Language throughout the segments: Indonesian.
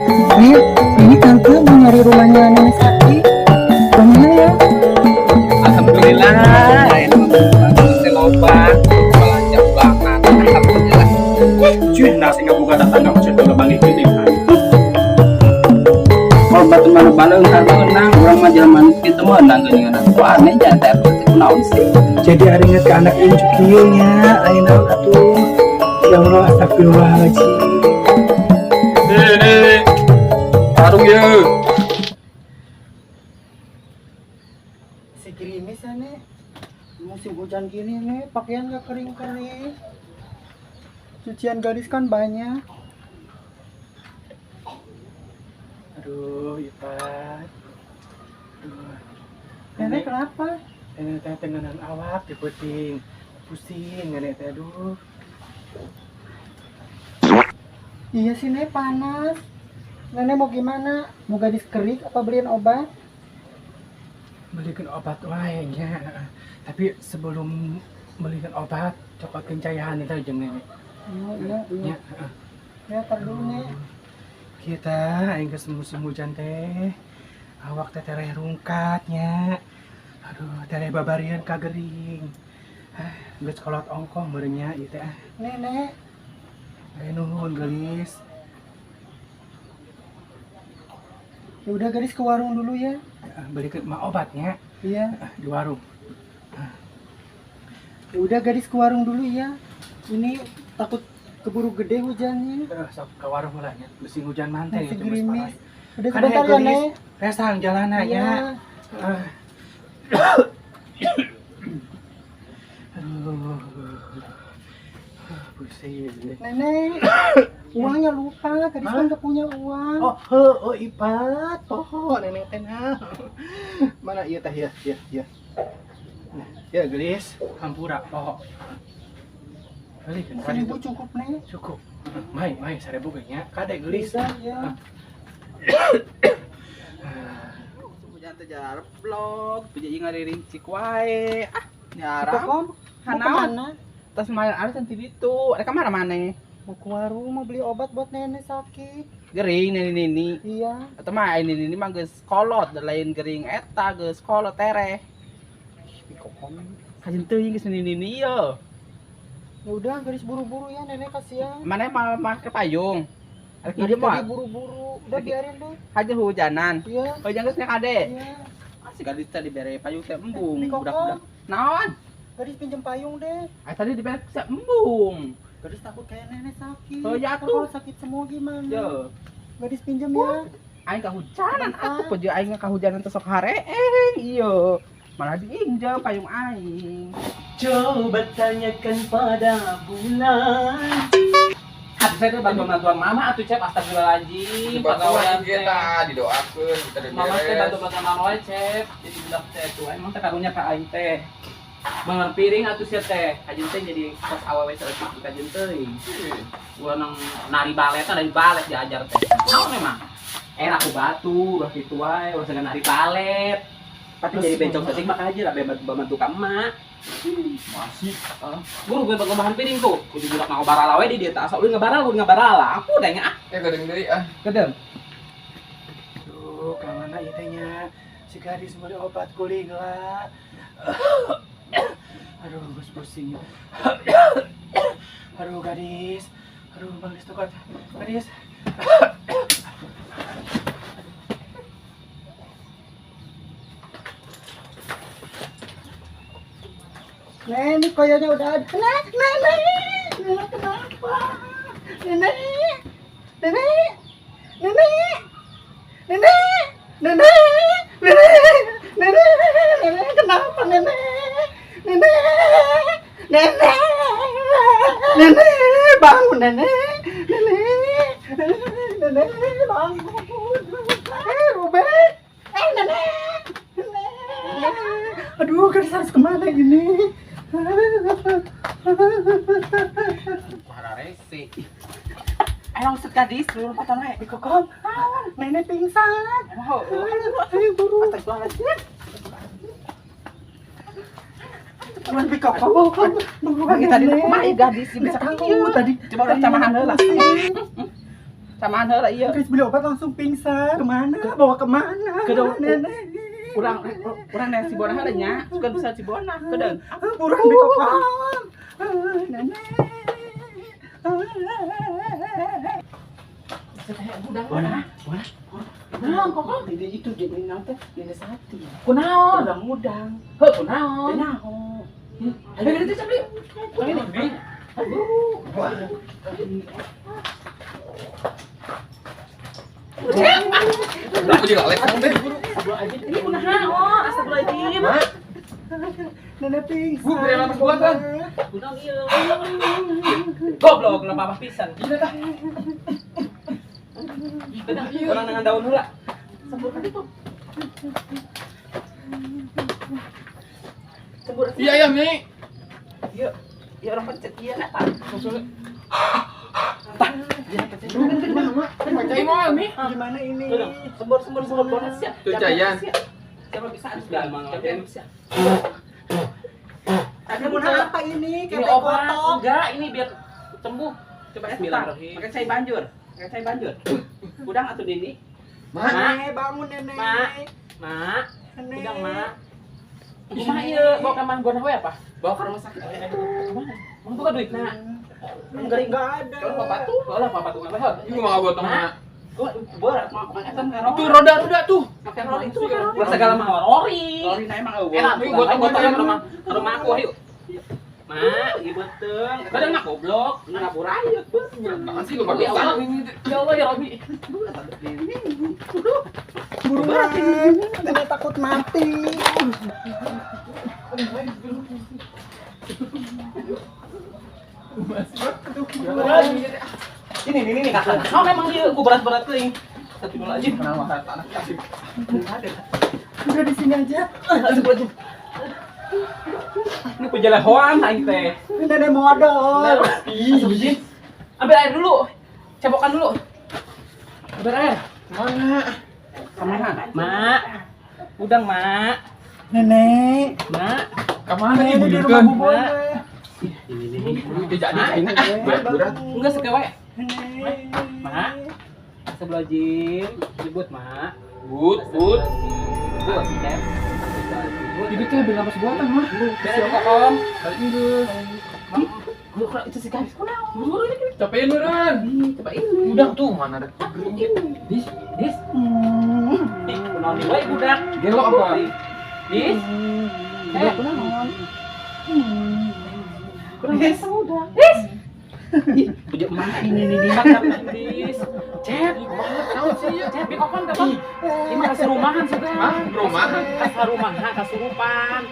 Nek, ini tante mau nyari rumahnya nenek Sakti. Kemana ya? Alhamdulillah, ini saya lobang, belanja belakangan. Alhamdulillah. Cuy, nasi nggak buka datang nggak macet udah balik ini. Kalau batu mana karena menang orang majalah manis kita menang gini kan. Wah aneh jangan terus naon sih. Jadi hari ingat ke anak injuk kieu nya, ayeuna atuh. Ya Allah, astagfirullahaladzim. Nih, tarung ya. Si gerimis ya, Nek. Musim hujan gini, Nek, pakaian gak kering-kering. Cucian gadis kan banyak. Aduh, Ipan. Aduh. Nenek kenapa? Nenek teh tenganan awak di puting. Pusing nenek teh, aduh. Iya sih, Nek, panas. Nenek mau gimana? Mau gadis kerik apa beliin obat? Belikan obat wae nya. Tapi sebelum belikan obat, cokotin cairan itu aja Nenek. Oh, iya. Ya, tar dulu, Nek. Kita aing geus musim hujan teh. Awak teh tereh rungkatnya. Aduh, tereh babarian kagering. Geus kolot ongkoh meureun nya ieu teh. Nenek. Nuhun gelis. Ya udah gadis ke warung dulu ya. Belikan mah obatnya. Iya. Di warung. Ya udah gadis ke warung dulu ya. Ini takut keburu gede hujannya. Sok ke warung lah ya. Mesin hujan mantai. Masih gerimis. Udah sebentar ya, Nek. Resang jalannya. Iya. Aduh. Pusing. Nenek, uangnya lupa, gadis kan gak punya uang. Oh, Ipat. Oh, nenek tenang. Mana iya teh ya. Ya, gelis, hampura. Oh. Kali kan 1.000 cukup, Nek. Cukup. Mai, 1.000 kayaknya. Kade gelis. Ya. Hujan teh jarep blog, jadi ngariring cik wae. Nyarang. Kom, Hana. Tas main ada cantik itu. Ada kamar mana? mau ke warung, mau beli obat buat nenek sakit. Gering nini. Iya. Atau mah ini mah geus kolot, lain gering eta geus kolot tereh. Pikokon. Kajin teuing geus nini yo. Ya udah, garis buru-buru ya, nenek kasihan. Mana mah ke payung. Ada Tadi kieu mah. buru-buru. Udah biarin deh. Haja hujanan. Iya. Hujan geus nya kade. Iya. Asik gadis tadi bere payung teh embung Pikokon. budak-budak. Naon? Gadis pinjem payung deh. Tadi di bere teh embung. Gadis takut kayak nenek sakit. Oh, ya, Ntar tuh. kalau sakit semua gimana? Yo. Gadis pinjem ya. Aing kahujanan atuh pun aing kahujanan teh sok hareeng ieu. Malah diinjam payung aing. Coba tanyakan pada bulan. Atuh saya teh bantuan mama atuh cep astagfirullahaladzim. Pagawean kita didoakeun kita Mama teh beres. bantu mama wae cep. Jadi budak teh tuh emang teh karunya ka aing teh. Mangan piring atuh sia teh. Kajen teh jadi kos awewe saeutik kajen teuing. Ulah nang nari balet dari balet diajar teh. Naon memang? Aku batu, udah gitu wae, udah seneng nari balet. Tapi jadi bencong setik mah aja lah bantu ka emak. Masih Guru gue bahan piring tuh. Kudu budak mau barala we di dia tak asal ulin ngabarala. Aku udah nya geudeung deui ah. Kedem. Duh, kemana ya tehnya? Si gadis mau obat kuling lah. Aduh, gus pusing. Aduh, gadis. Aduh, bang tukar. Gadis. Nenek kayaknya udah ada. Nenek kenapa? Nenek kenapa nenek? Nenek bangun nenek bangun. Robert, nenek. Aduh, kan harus kemana ini? Para rese. Ayo usut gadis, dulu potong we. Dikokom, nenek pingsan. Ayo buru. Astagfirullahaladzim. Cuman dikokom. Bagi tadi mah gadis bisa kaku tadi. Coba udah camahan heula. Samaan heula ieu. Guys beli obat langsung pingsan. Kemana? Bawa kemana? Kedong. Nenek. Urang neng si Bona heula nya. Sugan bisa si Bona kedeung. Urang di kopan. Nenek. Bona. Kunaon kok? Tidak itu jadi nanti ini sati. Kunaon? Mudang. Heuh kunaon? Kunaon? Ayo itu sampai. Ini. Aku juga lek deh. Ini kunaon? Astagfirullahaladzim. Nenek pingsan. Bu, beri apa buat, Bang? Kunaon ieu? Goblok lah papa pisan. Orang dengan daun heula. Sembur kan itu. Sembur. Iya ya, Mi. Iya. Ya orang pencet iya eta. Cai mau, Mi. Gimana ini? Sembur banget sih. Tuh, Cayan. Siapa bisa harus gampang. Ada mau apa ini? Ini Ketek obat. kotok. Enggak, ini biar sembuh. Coba ya bismillahirrahmanirrahim. Pakai cai banjur. Udang atuh Dini. Nenek bangun nenek. Mak. Nenek. Udang, Mak. Kumaha ieu? Bawa ka mana we apa? Bawa ke rumah sakit. Kemana? Mau buka duit na. Enggak ada. Kalau papa tuh, kalau papa tuh enggak behel. Iku mah buat teman. Gua berat mau eta karo. Tuh roda tuh. Makan roli itu. Gua segala mah rori. Rori na emang eueuh. Enak, gotong-gotong ke rumah aku ayo. Mak, ieu beuteng. Kadang mah goblok, ngaburayeut. Apaan sih lu pakai tangan ini? Ya Allah ya Robi. Buruan. Nenek takut mati. Ini kakak. Oh memang dia gua berat-berat teuing. Astagfirullahaladzim. Kenapa tanah kasih? Udah di sini aja. Astagfirullahaladzim. Ini penjelahoan aing teh. Nenek modal. Astagfirullahaladzim. Ambil air dulu. Cebokan dulu. Ambil air. Mana? Kemana? Mak. Udang, Mak. Nenek. Mak. Kemana nih Nenek di rumah bujukan? bubur. Itu jadi ini berat. Enggak sekewe. Nenek. Mak. Astagfirullahaladzim. Ribut, Mak. But. Ribut, Cep. Itu teh beli apa sebuatan mah? Beres buka kom. Itu. Itu si gadis. Buru-buru ini. Capain beneran. Coba ini. Udah tuh mana ada? Dis. Ih, kunaon di wae budak. Gelok apa? Dis. Kunaon? Dis. Dis. Ih, pujuk mah ini dimakan dis. Cep, Naon sih ya? cep bikokon ka Bang. Ini mah kasurumahan sudah. Hah? Rumahan? Kasurumahan, kasurupan.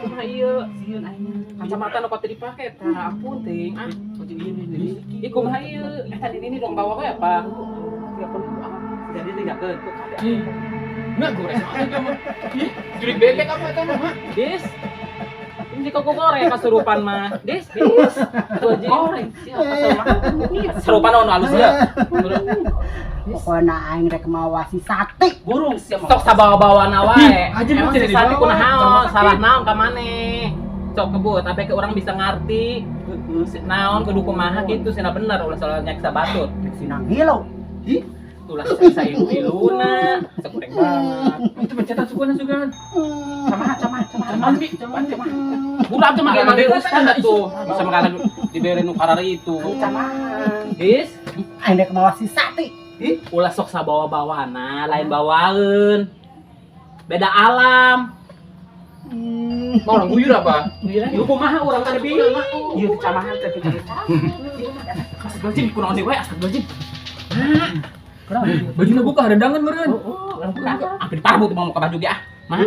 Kumaha ieu? Sieun aing. Kacamata nu pati dipake tah ampun teuing. Ah, pujuk ieu nih. Ih, kumaha ieu? Tadi ini dong bawa we apa? 30 jadi tinggalkeun. Ih. Nggak goreng aja mah. Ih, jurik bebek apa itu mah? Dis. Ini kok goreng kasurupan mah. Dis. Tuh aja. Goreng. Serupan ono halus ya. Pokoknya aing rek mawasi sate. Burung sok sabawa-bawana wae. Aja Emang bisa si Sati dibawa. kunaon? Salah naon ka maneh? Sok kebut, tapi ke orang bisa ngarti. Naon kudu kumaha kitu cenah bener ulah salah nyaksa batut. Sinang hilau. Ulah saya iluna, sekurang banget. Itu pencetan sukuan. Cuman bi, cuman. Budak tuh makan dari ustad tuh. Bisa makan dibere nu karari itu. Dis, Aing rek mawasi sate. ulah sok sabawa-bawana, lain bawaeun. Beda alam. Mau orang guyur apa? Ieu kumaha urang teh bi? Ieu kecamahan teh kita. Astagfirullahaladzim, kunaon deui we astagfirullahaladzim. Bajunya buka hadangan meureun. Apa diparbu tuh mau ke baju ge ah. Mah,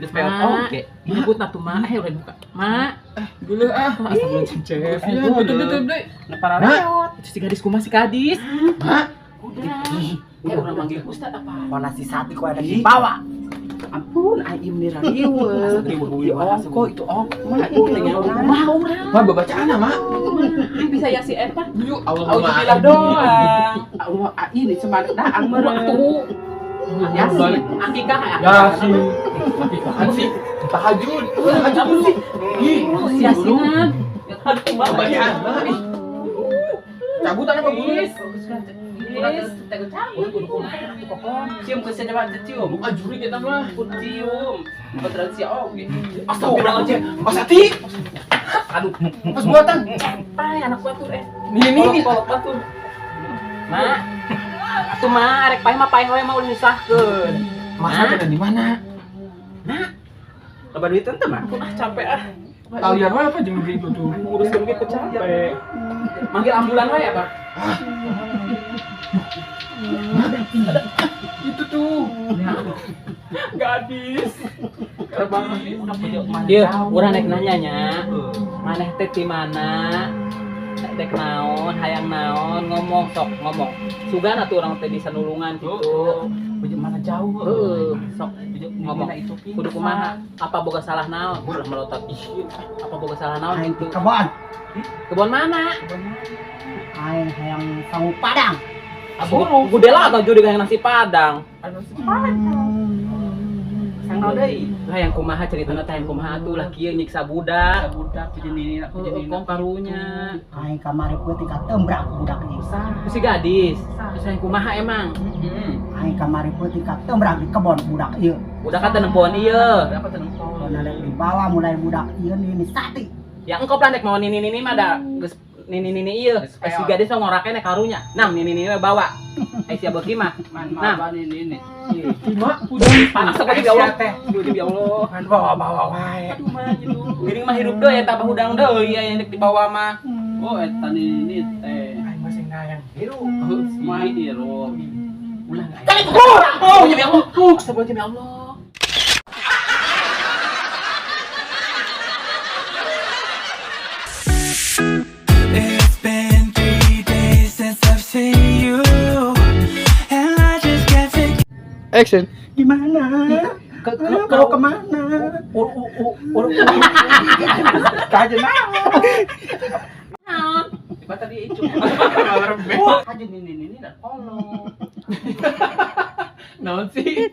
geus peot oke. Nyebutna tuh mah, udah buka. Mah, Gula ah. astagfirullahaladzim cef. Iya, betul deh. Nepara reot. Itu si gadis kumaha si gadis. Hah? Udah orang manggil ustad apa? Mawasi sate ku ada di bawah. Ampun, aing ini rarieuh. Ongko itu ongko. Mah, ini mau urang. Mah babacaan mah. Bisa ya si eta. Yuk, Alhamdulillah doang. Allah, ini cuma daang meretu. Ya sih, akikah ya. Yasin. Akikahan sih. Tahajud. Tahajud sih. Ih, Yasinan. Kebayaan lah ih. Cabutan apa gulis? Tegu campur kudu kumaha kokon. Cium ke saya coba cium. Ajuri kita mah. Kudu cium. Betul si oge. Astagfirullahaladzim. Mas Ati. Aduh, Mas buatan. pai anak batur Ini. kolok batur. Mak. Atuh mah arek pai mah pai we mah udah nyusahkeun. Mas Ati ada di mana? Loba duit teh mah aku capek ah. Kalian mah apa jeung gitu tuh? Nguruskeun ge capek. Manggil ambulan we ya, Pak. Itu tuh. Gadis. Dia urang nek nanya nya. Maneh teh di mana? Dek naon, hayang naon, ngomong sok ngomong. Sugana tuh urang teh di sanulungan kitu. Baju mana jauh? Heeh, sok ngomong itu kudu kumaha? Apa boga salah naon? Udah melotot. Apa boga salah naon Aing gitu? kebon. Kebon mana? Aing hayang sangu padang. Gudela atau judi kayak nasi padang? Sang deui. Hayang kumaha ceritana teh hayang kumaha atuh lah kieu nyiksa budak. Budak jadi kong karunya. Aing kamari peuting ka tembrak budak ieu. Si gadis. Terus hayang kumaha emang? Aing kamari peuting ka tembrak di kebon budak ieu. Budak kata nempoan ieu. Karena dek dibawa mulai budak ieu ini sati. Ya engkau plan dek mau nini mah da geus nini ieu. Si gadis mah ngorake nek karunya. Nam nini we bawa. Si abeuki mah. Nah, nini. Cuma Panas sok ya Allah teh. Ya Allah. kan bawa wae. Aduh mah gitu. Geuning mah hirup deui eta hudang deui aya yang dibawa mah. Oh, eta ini teh. Aing masih ngayang. Hiru. Mai hero. Ulah enggak. Kali oh, ya Allah. Astagfirullah ya Allah. It's been 3 days since I've seen you, and I just can't think. Action. Gimana? Kalau kemana? Kaje nah. Naon? Tiba tadi itu. Alarm. Aja nini dan kolong. Naon sih?